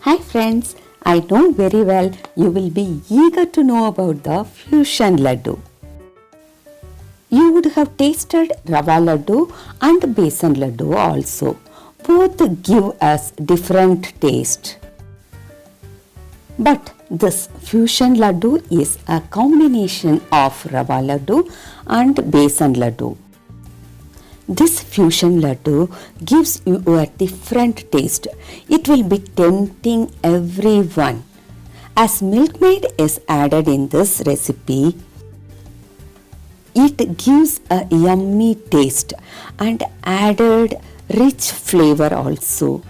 Hi friends, I know very well you will be eager to know about the fusion laddu. You would have tasted Rava laddu and Besan laddu also. Both give us different taste. But this fusion laddu is a combination of Rava laddu and Besan laddu. This fusion laddu gives you a different taste. It will be tempting everyone. As milkmaid is added in this recipe, it gives a yummy taste and added rich flavor also.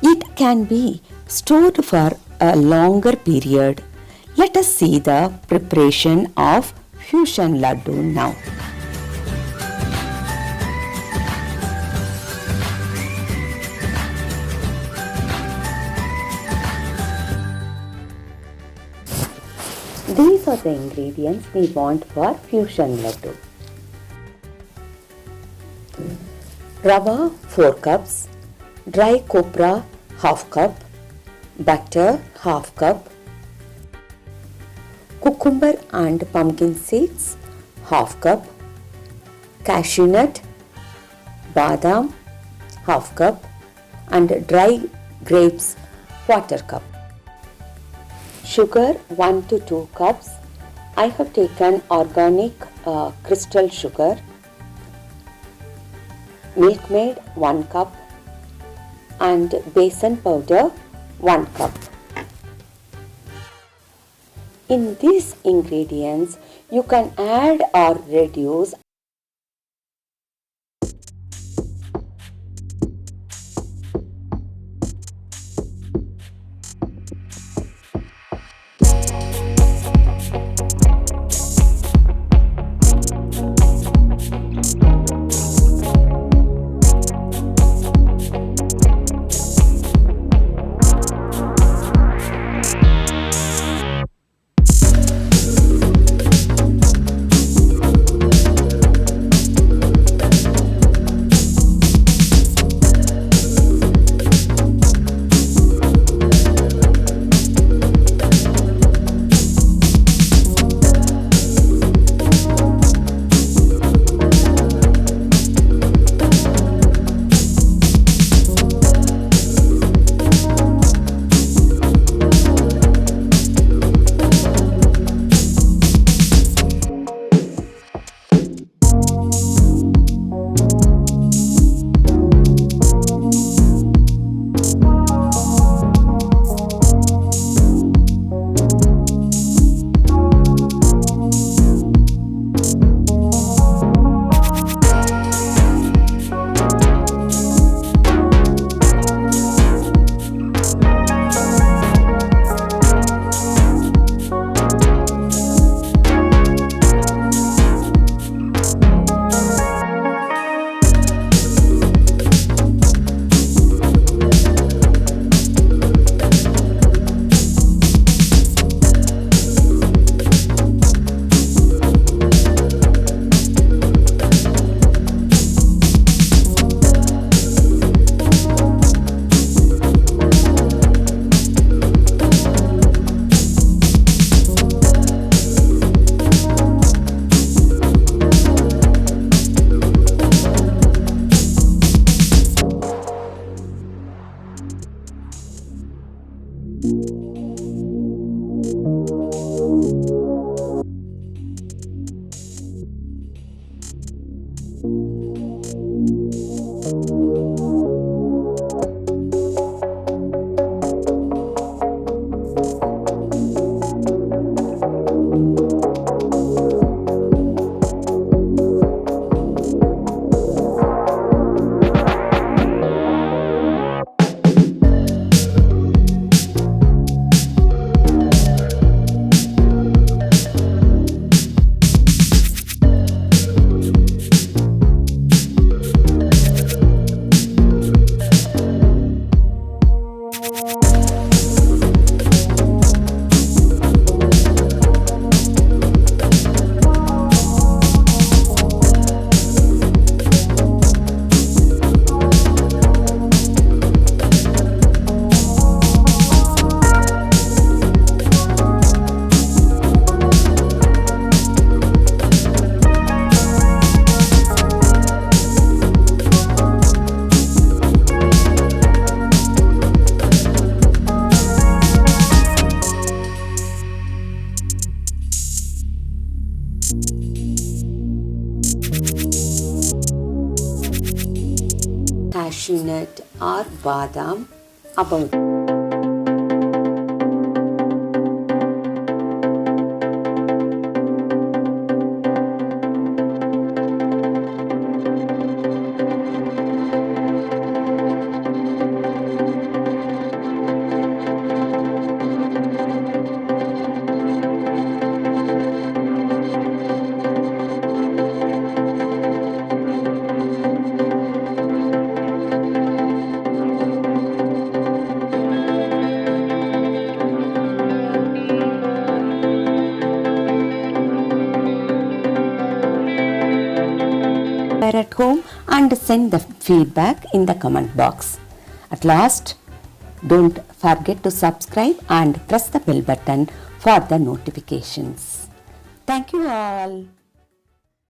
It can be stored for a longer period. Let us see the preparation of fusion laddu now. These are the ingredients we want for fusion laddu. Rava 4 cups, dry copra half cup, butter half cup, cucumber and pumpkin seeds half cup, cashew nut, badam half cup and dry grapes quarter cup. Sugar 1 to 2 cups. I have taken organic crystal sugar. Milkmaid 1 cup and besan powder 1 cup. In these ingredients you can add or reduce cashew nut or badam about at home and send the feedback in the comment box. At last, don't forget to subscribe and press the bell button for the notifications. Thank you all.